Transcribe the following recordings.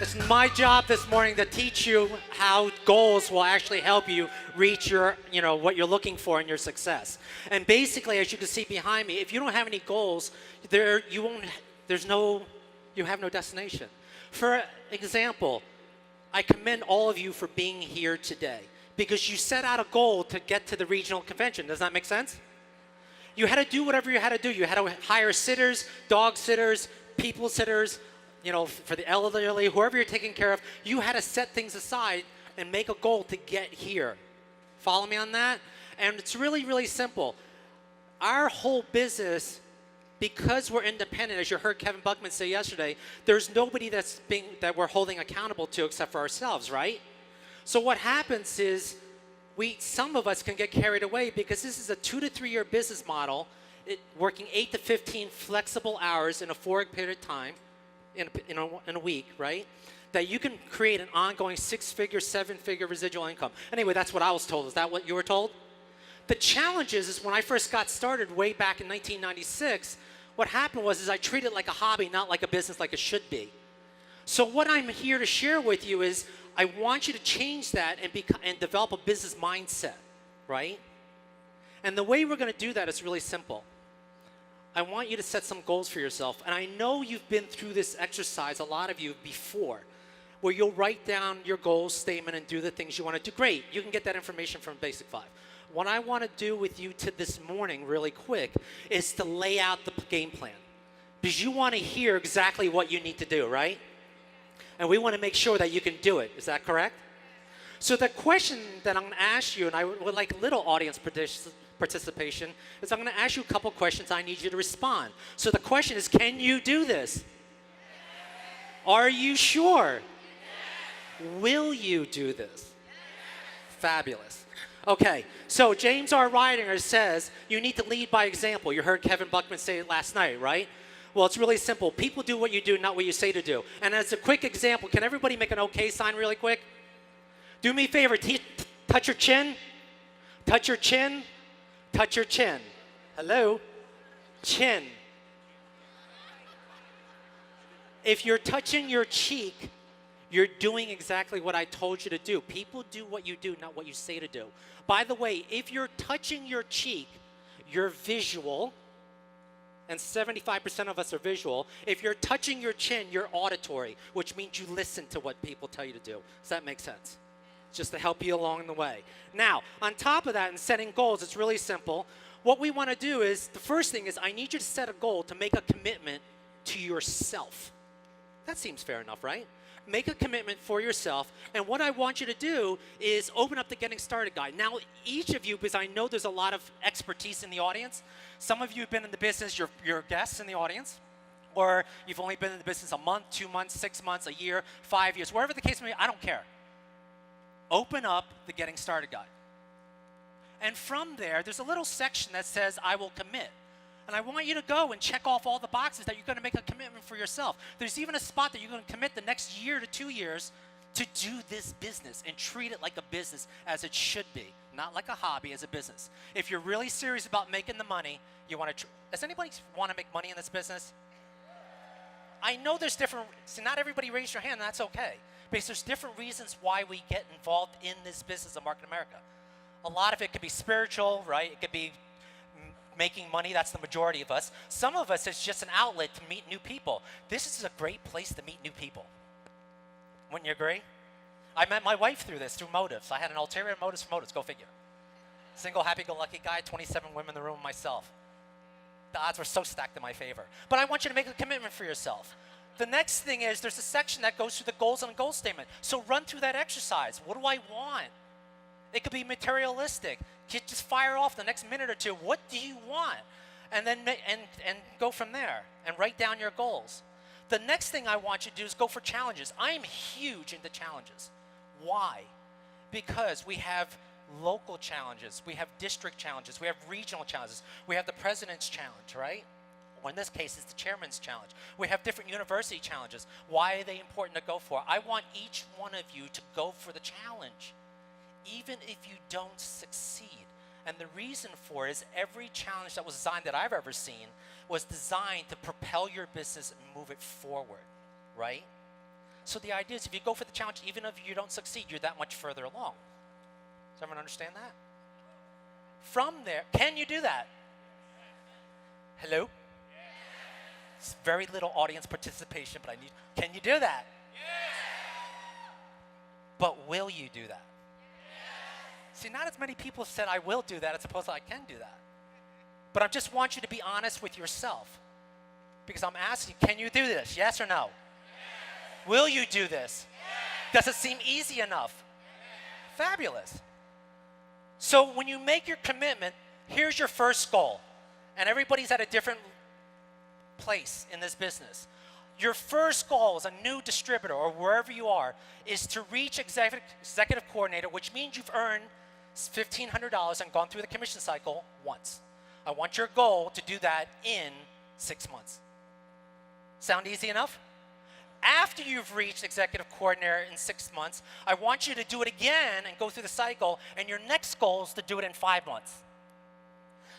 It's my job this morning to teach you how goals will actually help you reach your, what you're looking for in your success. And basically, as you can see behind me, if you don't have any goals, you have no destination. For example, I commend all of you for being here today because you set out a goal to get to the regional convention. Does that make sense? You had to do whatever you had to do. You had to hire sitters, dog sitters, people sitters, for the elderly, whoever you're taking care of. You had to set things aside and make a goal to get here. Follow me on that? And it's really, really simple. Our whole business, because we're independent, as you heard Kevin Buckman say yesterday, there's nobody that we're holding accountable to except for ourselves, right? So what happens is some of us can get carried away because this is a 2 to 3 year business model, working 8 to 15 flexible hours in a 4-week period of time, in a week, right? That you can create an ongoing 6-figure, 7-figure residual income. Anyway, that's what I was told. Is that what you were told? The challenge is when I first got started way back in 1996, what happened was I treated it like a hobby, not like a business like it should be. So what I'm here to share with you is I want you to change that and develop a business mindset, right? And the way we're going to do that is really simple. I want you to set some goals for yourself. And I know you've been through this exercise, a lot of you before, where you'll write down your goal statement and do the things you want to do. Great, you can get that information from Basic 5. What I want to do with you this morning really quick is to lay out the game plan. Because you want to hear exactly what you need to do, right? And we want to make sure that you can do it. Is that correct? So the question that I'm going to ask you, and I would like a little audience participation, is I'm going to ask you a couple questions. I need you to respond. So the question is, can you do this? Are you sure? Will you do this? Fabulous. Okay, so James R. Rydinger says you need to lead by example. You heard Kevin Buckman say it last night, right? Well, it's really simple. People do what you do, not what you say to do. And as a quick example, can everybody make an okay sign really quick? Do me a favor. Touch your chin. Touch your chin. Touch your chin. Hello? Chin. If you're touching your cheek, you're doing exactly what I told you to do. People do what you do, not what you say to do. By the way, if you're touching your cheek, you're visual, and 75% of us are visual. If you're touching your chin, you're auditory, which means you listen to what people tell you to do. Does that make sense? Just to help you along the way. Now, on top of that, in setting goals, it's really simple. What we want to do is, the first thing is I need you to set a goal to make a commitment to yourself. That seems fair enough, right? Make a commitment for yourself, and what I want you to do is open up the Getting Started Guide. Now, each of you, because I know there's a lot of expertise in the audience, some of you have been in the business, you're guests in the audience, or you've only been in the business a month, 2 months, 6 months, a year, 5 years, wherever the case may be, I don't care. Open up the Getting Started Guide. And from there's a little section that says, I will commit. And I want you to go and check off all the boxes that you're going to make a commitment for yourself. There's even a spot that you're going to commit the next year to 2 years to do this business and treat it like a business as it should be, not like a hobby, as a business. If you're really serious about making the money, you want to. Does anybody want to make money in this business? I know there's different. So not everybody raise your hand, and that's okay, because there's different reasons why we get involved in this business of Market America. A lot of it could be spiritual, right? It could be making money. That's the majority of us. Some of us, it's just an outlet to meet new people. This is a great place to meet new people. Wouldn't you agree? I met my wife through this, through motives. I had an ulterior motives for motives. Go figure. Single, happy-go-lucky guy, 27 women in the room, myself. The odds were so stacked in my favor. But I want you to make a commitment for yourself. The next thing is there's a section that goes through the goals and goal statement. So run through that exercise. What do I want? It could be materialistic. Just fire off the next minute or two. What do you want? And then and go from there and write down your goals. The next thing I want you to do is go for challenges. I'm huge into challenges. Why? Because we have local challenges. We have district challenges. We have regional challenges. We have the president's challenge, right? Or in this case, it's the chairman's challenge. We have different university challenges. Why are they important to go for? I want each one of you to go for the challenge, even if you don't succeed. And the reason for it is every challenge that was designed that I've ever seen was designed to propel your business and move it forward, right? So the idea is if you go for the challenge, even if you don't succeed, you're that much further along. Does everyone understand that? From there, can you do that? Hello? It's very little audience participation, but can you do that? But will you do that? See, not as many people said I will do that as opposed to I can do that. But I just want you to be honest with yourself. Because I'm asking, can you do this? Yes or no? Yes. Will you do this? Yes. Does it seem easy enough? Yes. Fabulous. So when you make your commitment, here's your first goal. And everybody's at a different place in this business. Your first goal as a new distributor or wherever you are is to reach executive coordinator, which means you've earned $1,500 and gone through the commission cycle once. I want your goal to do that in 6 months. Sound easy enough? After you've reached executive coordinator in 6 months, I want you to do it again and go through the cycle, and your next goal is to do it in 5 months.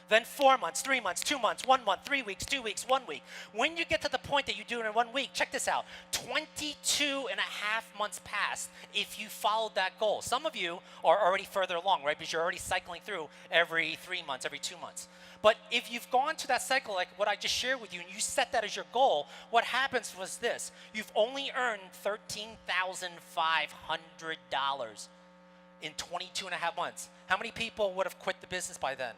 Then 4 months, 3 months, 2 months, 1 month, 3 weeks, 2 weeks, 1 week. When you get to the point that you do it in 1 week, check this out. 22 and a half months passed if you followed that goal. Some of you are already further along, right? Because you're already cycling through every 3 months, every 2 months. But if you've gone to that cycle like what I just shared with you and you set that as your goal, what happens was this. You've only earned $13,500 in 22 and a half months. How many people would have quit the business by then?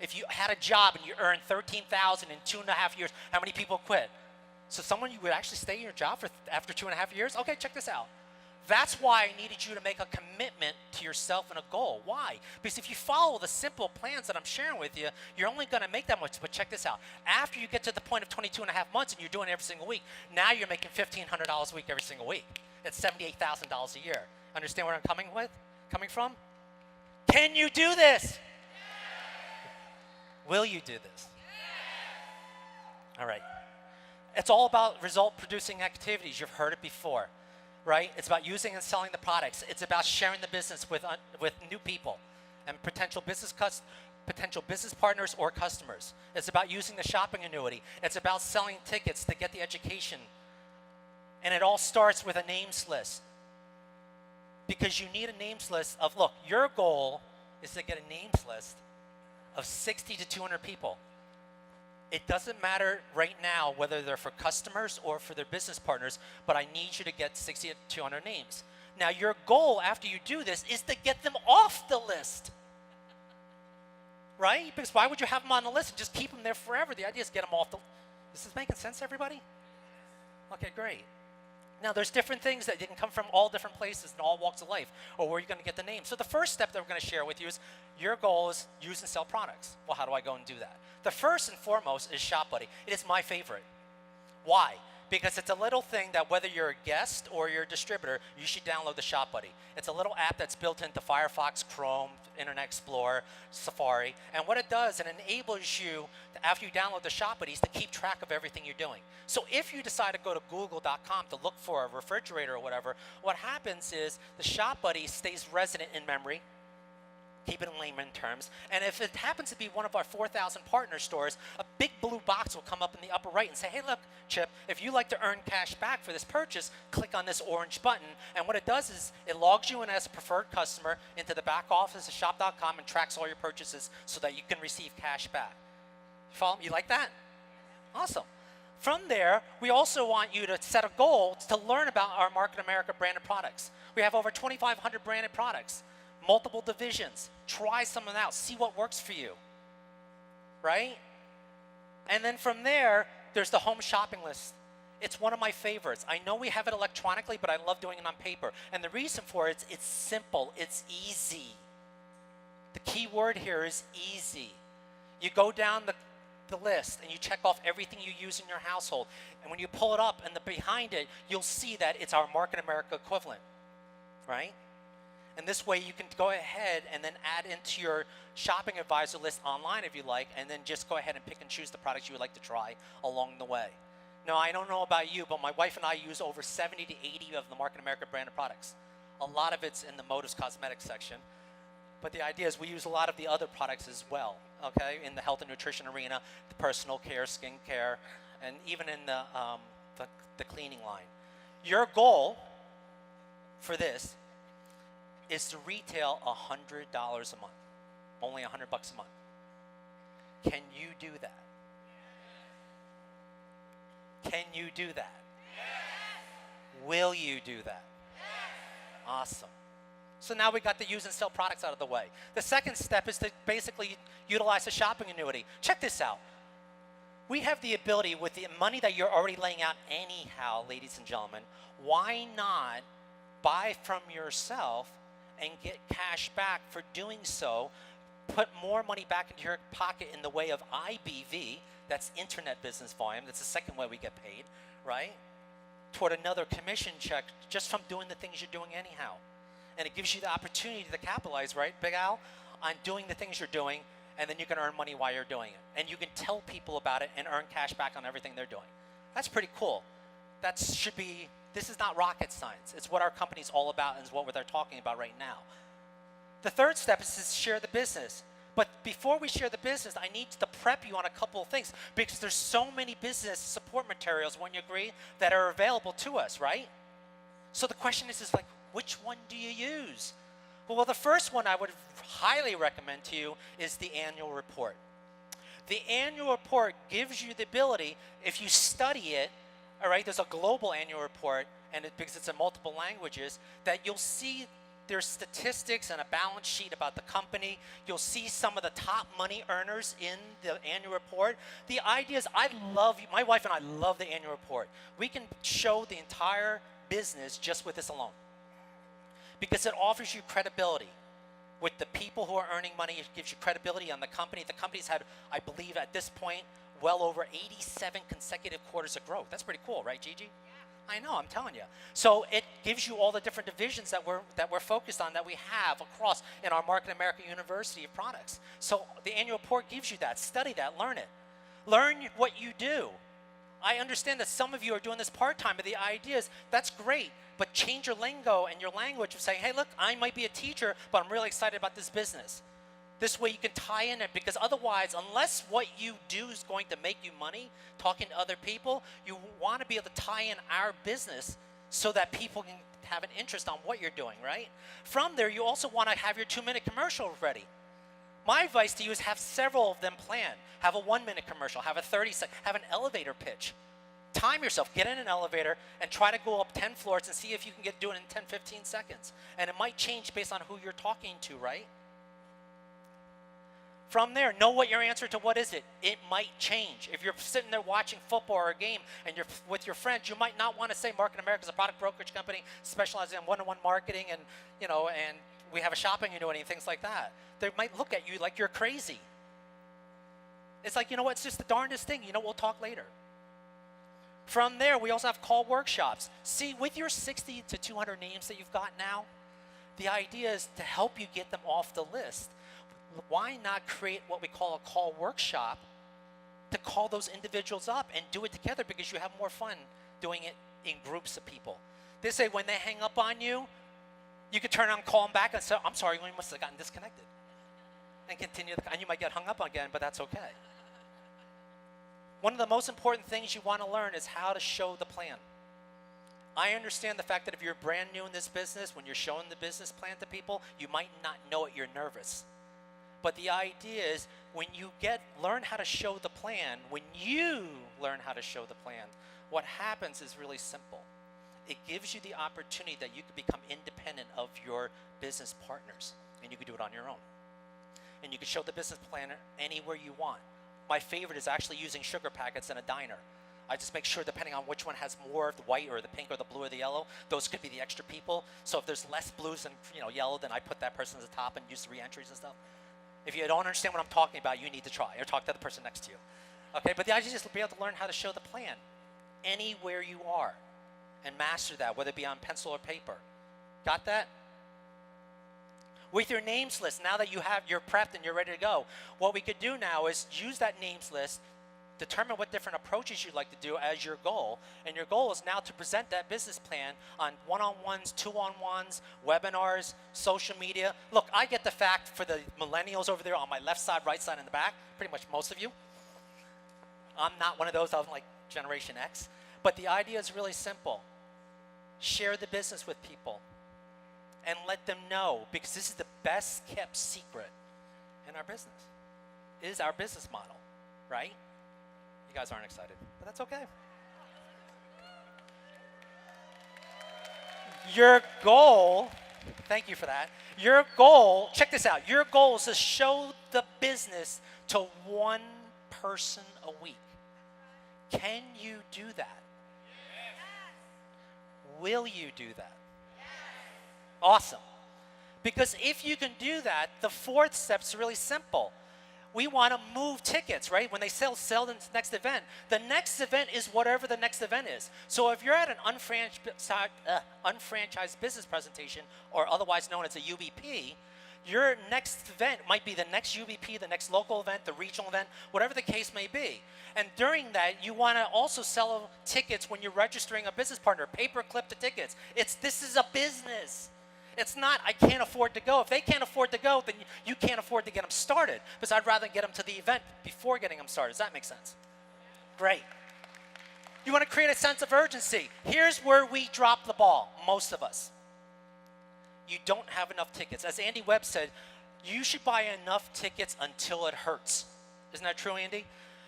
If you had a job and you earned $13,000 in 2.5 years, how many people quit? So someone you would actually stay in your job after 2.5 years? Okay, check this out. That's why I needed you to make a commitment to yourself and a goal. Why? Because if you follow the simple plans that I'm sharing with you, you're only going to make that much. But check this out. After you get to the point of 22 and a half months and you're doing it every single week, now you're making $1,500 a week every single week. It's $78,000 a year. Understand where I'm coming from? Can you do this? Will you do this? All right. It's all about result-producing activities. You've heard it before, right? It's about using and selling the products. It's about sharing the business with new people and potential business partners or customers. It's about using the shopping annuity. It's about selling tickets to get the education. And it all starts with a names list. Because you need a names list of, look, your goal is to get a names list of 60 to 200 people. It doesn't matter right now whether they're for customers or for their business partners, but I need you to get 60 to 200 names. Now, your goal after you do this is to get them off the list. Right? Because why would you have them on the list and just keep them there forever? The idea is get them off the list. Is this making sense, everybody? Okay, great. Now, there's different things that can come from all different places and all walks of life, or where you're going to get the name. So the first step that we're going to share with you is your goal is use and sell products. Well, how do I go and do that? The first and foremost is Shop Buddy. It is my favorite. Why? Because it's a little thing that whether you're a guest or you're a distributor, you should download the Shop Buddy. It's a little app that's built into Firefox, Chrome, Internet Explorer, Safari. And what it does, it enables you, after you download the Shop Buddies, to keep track of everything you're doing. So if you decide to go to google.com to look for a refrigerator or whatever, what happens is the Shop Buddy stays resident in memory. Keep it in layman terms. And if it happens to be one of our 4,000 partner stores, a big blue box will come up in the upper right and say, hey, look, Chip, if you like to earn cash back for this purchase, click on this orange button. And what it does is it logs you in as a preferred customer into the back office of shop.com and tracks all your purchases so that you can receive cash back. You follow me? You like that? Awesome. From there, we also want you to set a goal to learn about our Market America branded products. We have over 2,500 branded products. Multiple divisions. Try some of them out. See what works for you. Right? And then from there, there's the home shopping list. It's one of my favorites. I know we have it electronically, but I love doing it on paper. And the reason for it is it's simple. It's easy. The key word here is easy. You go down the list and you check off everything you use in your household. And when you pull it up and behind it, you'll see that it's our Market America equivalent. Right? And this way you can go ahead and then add into your shopping advisor list online if you like, and then just go ahead and pick and choose the products you would like to try along the way. Now, I don't know about you, but my wife and I use over 70 to 80 of the Market America branded products. A lot of it's in the Motives Cosmetics section. But the idea is we use a lot of the other products as well, okay, in the health and nutrition arena, the personal care, skin care, and even in the cleaning line. Your goal for this is to retail $100 a month, only $100 a month. Can you do that? Can you do that? Will you do that? Awesome. So now we got the use and sell products out of the way. The second step is to basically utilize a shopping annuity. Check this out. We have the ability with the money that you're already laying out anyhow, ladies and gentlemen, why not buy from yourself and get cash back for doing so, put more money back into your pocket in the way of IBV, that's internet business volume, that's the second way we get paid, right? Toward another commission check just from doing the things you're doing anyhow. And it gives you the opportunity to capitalize, right, Big Al, on doing the things you're doing, and then you can earn money while you're doing it. And you can tell people about it and earn cash back on everything they're doing. That's pretty cool. That should be, this is not rocket science. It's what our company's all about and is what they're talking about right now. The third step is to share the business. But before we share the business, I need to prep you on a couple of things because there's so many business support materials, wouldn't you agree, that are available to us, right? So the question is like, which one do you use? Well, the first one I would highly recommend to you is the annual report. The annual report gives you the ability, if you study it, all right, there's a global annual report, and because it's in multiple languages, that you'll see there's statistics and a balance sheet about the company. You'll see some of the top money earners in the annual report. The idea is my wife and I love the annual report. We can show the entire business just with this alone because it offers you credibility with the people who are earning money. It gives you credibility on the company. The company's had, I believe at this point, well over 87 consecutive quarters of growth. That's pretty cool, right, Gigi? I know, I'm telling you. So it gives you all the different divisions that we're focused on, that we have across in our Market America University of products. So the annual report gives you that. Study that, learn it. Learn what you do. I understand that some of you are doing this part-time, but the idea is, that's great, but change your lingo and your language of saying, hey, look, I might be a teacher, but I'm really excited about this business. This way you can tie in it, because otherwise, unless what you do is going to make you money, talking to other people, you want to be able to tie in our business so that people can have an interest on what you're doing, right? From there, you also want to have your 2-minute commercial ready. My advice to you is have several of them planned. Have a 1-minute commercial, have a 30-second, have an elevator pitch. Time yourself, get in an elevator and try to go up 10 floors and see if you can do it in 10, 15 seconds. And it might change based on who you're talking to, right? From there, know what your answer to what is it. It might change. If you're sitting there watching football or a game and you're with your friends, you might not want to say Market America is a product brokerage company specializing in one-on-one marketing and, and we have a shopping annuity and things like that. They might look at you like you're crazy. It's like, you know what, it's just the darndest thing. We'll talk later. From there, we also have call workshops. See, with your 60 to 200 names that you've got now, the idea is to help you get them off the list. Why not create what we call a call workshop to call those individuals up and do it together, because you have more fun doing it in groups of people. They say when they hang up on you, you could turn on, call them back and say, I'm sorry, we must have gotten disconnected. And continue, and you might get hung up again, but that's okay. One of the most important things you want to learn is how to show the plan. I understand the fact that if you're brand new in this business, when you're showing the business plan to people, you might not know it, you're nervous. But the idea is when you learn how to show the plan, when you learn how to show the plan, what happens is really simple. It gives you the opportunity that you can become independent of your business partners, and you can do it on your own. And you can show the business plan anywhere you want. My favorite is actually using sugar packets in a diner. I just make sure, depending on which one has more of the white or the pink or the blue or the yellow, those could be the extra people. So if there's less blues and yellow, then I put that person at the top and use the re-entries and stuff. If you don't understand what I'm talking about, you need to try or talk to the person next to you. Okay, but the idea is just to be able to learn how to show the plan anywhere you are and master that, whether it be on pencil or paper. Got that? With your names list, now that you're prepped and you're ready to go, what we could do now is use that names list, determine what different approaches you'd like to do as your goal, and your goal is now to present that business plan on one-on-ones, two-on-ones, webinars, social media. Look, I get the fact for the millennials over there on my left side, right side, and the back, pretty much most of you. I'm not one of those, I'm like Generation X. But the idea is really simple. Share the business with people and let them know, because this is the best kept secret in our business. It is our business model, right? You guys aren't excited, but that's okay. Your goal, thank you for that. Your goal, check this out. Your goal is to show the business to one person a week. Can you do that? Yes. Will you do that? Yes. Awesome. Because if you can do that, the fourth step is really simple. We want to move tickets, right? When they sell the next event. The next event is whatever the next event is. So if you're at an unfranchised business presentation, or otherwise known as a UBP, your next event might be the next UBP, the next local event, the regional event, whatever the case may be. And during that, you want to also sell tickets when you're registering a business partner, pay-per-clip the tickets. This is a business. It's not, I can't afford to go. If they can't afford to go, then you can't afford to get them started. Because I'd rather get them to the event before getting them started. Does that make sense? Great. You want to create a sense of urgency. Here's where we drop the ball, most of us. You don't have enough tickets. As Andy Webb said, you should buy enough tickets until it hurts. Isn't that true, Andy?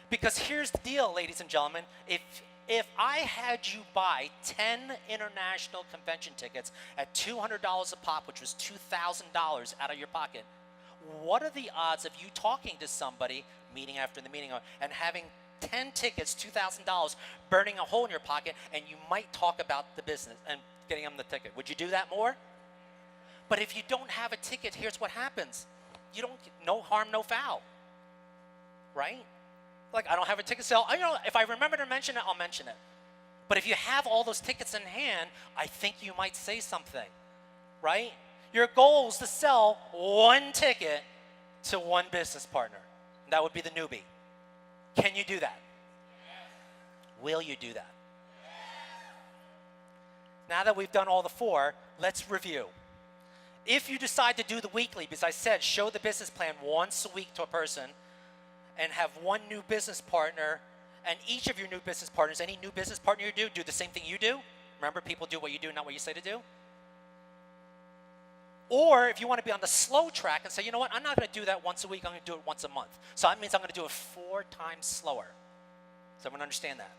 Because here's the deal, ladies and gentlemen. If I had you buy 10 international convention tickets at $200 a pop, which was $2,000 out of your pocket, what are the odds of you talking to somebody, meeting after the meeting, and having 10 tickets, $2,000, burning a hole in your pocket, and you might talk about the business and getting them the ticket? Would you do that more? But if you don't have a ticket, here's what happens. You don't, no harm, no foul, right? Like, I don't have a ticket sale. If I remember to mention it, I'll mention it. But if you have all those tickets in hand, I think you might say something, right? Your goal is to sell one ticket to one business partner. That would be the newbie. Can you do that? Yes. Will you do that? Yes. Now that we've done all the four, let's review. If you decide to do the weekly, because I said show the business plan once a week to a person, and have one new business partner, and each of your new business partners, any new business partner you do the same thing you do. Remember, people do what you do, not what you say to do. Or if you want to be on the slow track and say, you know what, I'm not going to do that once a week, I'm going to do it once a month. So that means I'm going to do it 4 times slower. Does everyone understand that?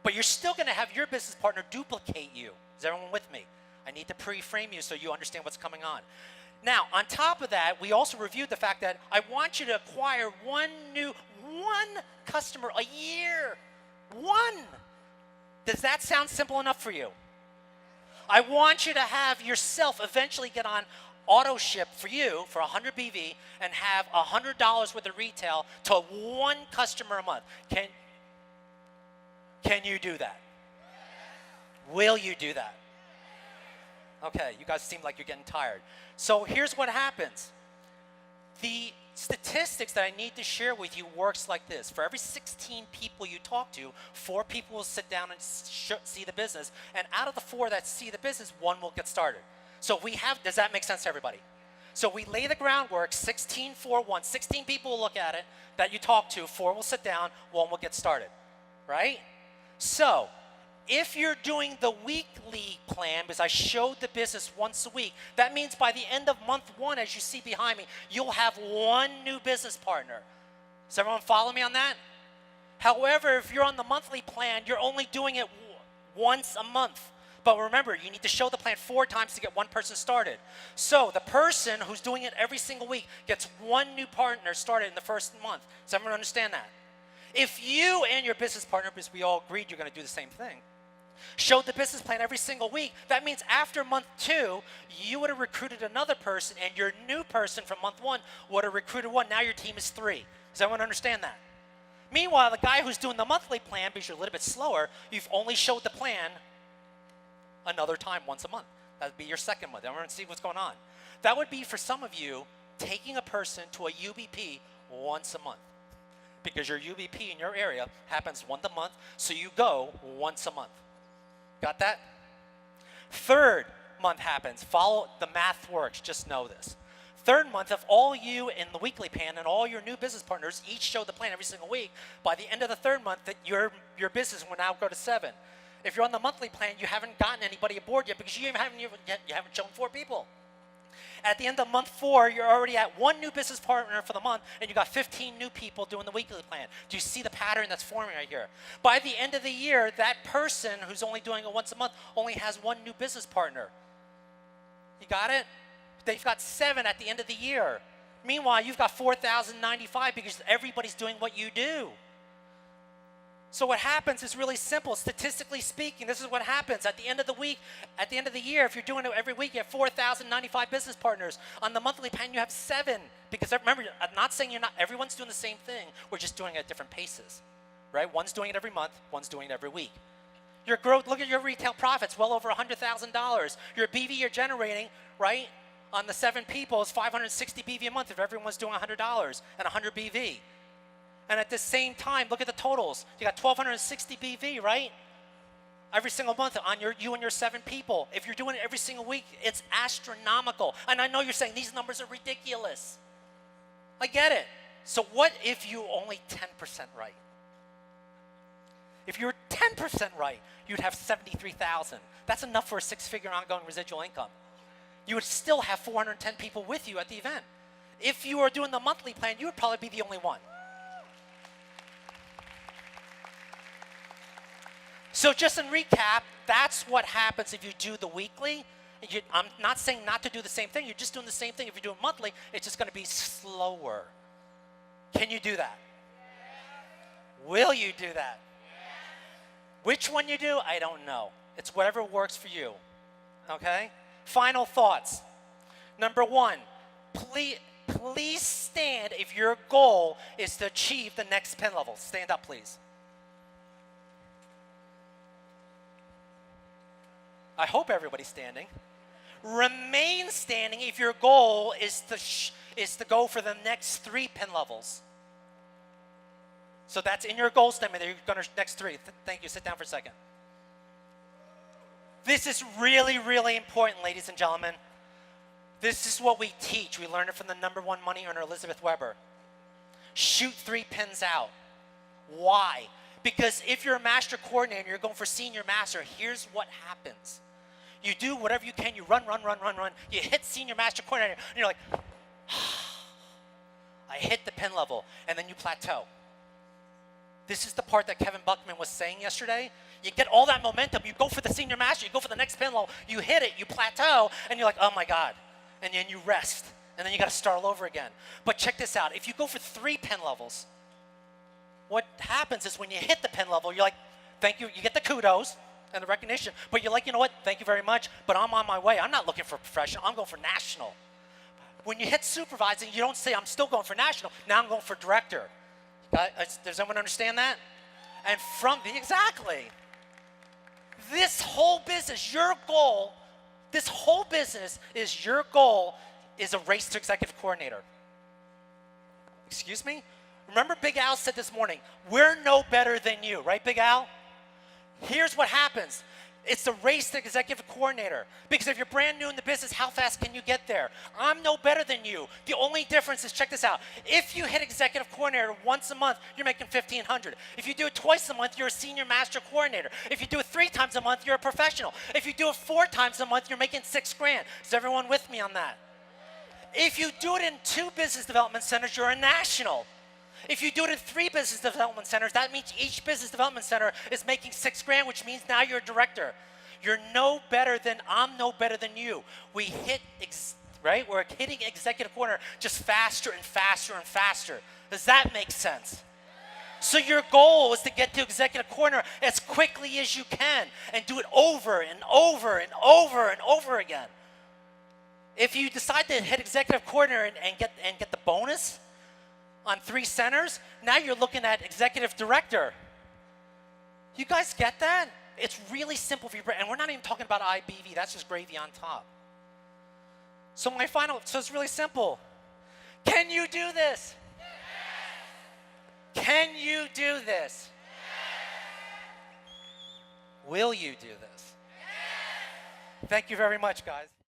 But you're still going to have your business partner duplicate you. Is everyone with me? I need to pre-frame you so you understand what's coming on. Now, on top of that, we also reviewed the fact that I want you to acquire one customer a year. One. Does that sound simple enough for you? I want you to have yourself eventually get on auto ship for you for 100 BV and have $100 worth of retail to one customer a month. Can you do that? Will you do that? Okay, you guys seem like you're getting tired. So here's what happens. The statistics that I need to share with you works like this. For every 16 people you talk to, 4 people will sit down and see the business. And out of the 4 that see the business, 1 will get started. So we have, does that make sense to everybody? So we lay the groundwork, 16, 4, 1. 16 people will look at it that you talk to, 4 will sit down, 1 will get started, right? So if you're doing the weekly plan, because I showed the business once a week, that means by the end of month 1, as you see behind me, you'll have 1 new business partner. Does everyone follow me on that? However, if you're on the monthly plan, you're only doing it once a month. But remember, you need to show the plan 4 times to get 1 person started. So the person who's doing it every single week gets 1 new partner started in the first month. Does everyone understand that? If you and your business partner, because we all agreed you're going to do the same thing, showed the business plan every single week, that means after month 2, you would have recruited another person, and your new person from month 1 would have recruited 1. Now your team is 3. Does everyone understand that? Meanwhile, the guy who's doing the monthly plan, because you're a little bit slower, you've only showed the plan another time, once a month. That would be your second month. Everyone see what's going on. That would be, for some of you, taking a person to a UBP once a month. Because your UBP in your area happens once a month, so you go once a month. Got that? 3rd month happens. Follow the math works. Just know this. 3rd month, if all you in the weekly plan and all your new business partners each show the plan every single week, by the end of the 3rd month, that your business will now go to 7. If you're on the monthly plan, you haven't gotten anybody aboard yet because you haven't shown 4 people. At the end of month 4, you're already at 1 new business partner for the month, and you got 15 new people doing the weekly plan. Do you see the pattern that's forming right here? By the end of the year, that person who's only doing it once a month only has 1 new business partner. You got it? They've got 7 at the end of the year. Meanwhile, you've got 4,095 because everybody's doing what you do. So what happens is really simple. Statistically speaking, this is what happens. At the end of the week, at the end of the year, if you're doing it every week, you have 4,095 business partners. On the monthly plan, you have 7. Because remember, I'm not saying everyone's doing the same thing. We're just doing it at different paces, right? One's doing it every month, one's doing it every week. Your growth, look at your retail profits, well over $100,000. Your BV you're generating, right, on the 7 people is 560 BV a month if everyone's doing $100 and 100 BV. And at the same time, look at the totals. You got 1,260 BV, right? Every single month on you and your 7 people. If you're doing it every single week, it's astronomical. And I know you're saying these numbers are ridiculous. I get it. So what if you only 10% right? If you're 10% right, you'd have 73,000. That's enough for a 6-figure ongoing residual income. You would still have 410 people with you at the event. If you were doing the monthly plan, you would probably be the only one. So just in recap, that's what happens if you do the weekly. I'm not saying not to do the same thing. You're just doing the same thing. If you do it monthly, it's just going to be slower. Can you do that? Yes. Will you do that? Yes. Which one you do, I don't know. It's whatever works for you. Okay? Final thoughts. Number 1, please stand if your goal is to achieve the next pin level. Stand up, please. I hope everybody's standing. Remain standing if your goal is to go for the next 3 pin levels. So that's in your goal statement. You're going to next 3. Thank you. Sit down for a second. This is really, really important, ladies and gentlemen. This is what we teach. We learned it from the #1 money earner, Elizabeth Weber. Shoot 3 pins out. Why? Because if you're a master coordinator and you're going for senior master, here's what happens. You do whatever you can. You run. You hit senior master coordinator, and you're like, I hit the pin level, and then you plateau. This is the part that Kevin Buckman was saying yesterday. You get all that momentum. You go for the senior master. You go for the next pin level. You hit it. You plateau, and you're like, oh my God. And then you rest, and then you got to start all over again. But check this out. If you go for 3 pin levels, what happens is when you hit the pin level, you're like, thank you. You get the kudos and the recognition. But you're like, you know what? Thank you very much, but I'm on my way. I'm not looking for professional. I'm going for national. When you hit supervising, you don't say, I'm still going for national. Now I'm going for director. Does everyone understand that? And exactly. This whole business, your goal, this whole business is your goal is a race to executive coordinator. Excuse me? Remember Big Al said this morning, we're no better than you, right, Big Al? Here's what happens. It's the race to executive coordinator. Because if you're brand new in the business, how fast can you get there? I'm no better than you. The only difference is, check this out. If you hit executive coordinator once a month, you're making $1,500. If you do it twice a month, you're a senior master coordinator. If you do it 3 times a month, you're a professional. If you do it 4 times a month, you're making $6 grand. Is everyone with me on that? If you do it in 2 business development centers, you're a national. If you do it in 3 business development centers, that means each business development center is making $6 grand, which means now you're a director. You're no better than, I'm no better than you. We hit, right? We're hitting executive coordinator just faster and faster and faster. Does that make sense? So your goal is to get to executive coordinator as quickly as you can and do it over and over and over and over again. If you decide to hit executive coordinator and get the bonus on 3 centers, now you're looking at executive director. You guys get that? It's really simple for you, and we're not even talking about IBV. That's just gravy on top. So so it's really simple. Can you do this? Yes. Can you do this? Yes. Will you do this? Yes. Thank you very much, guys.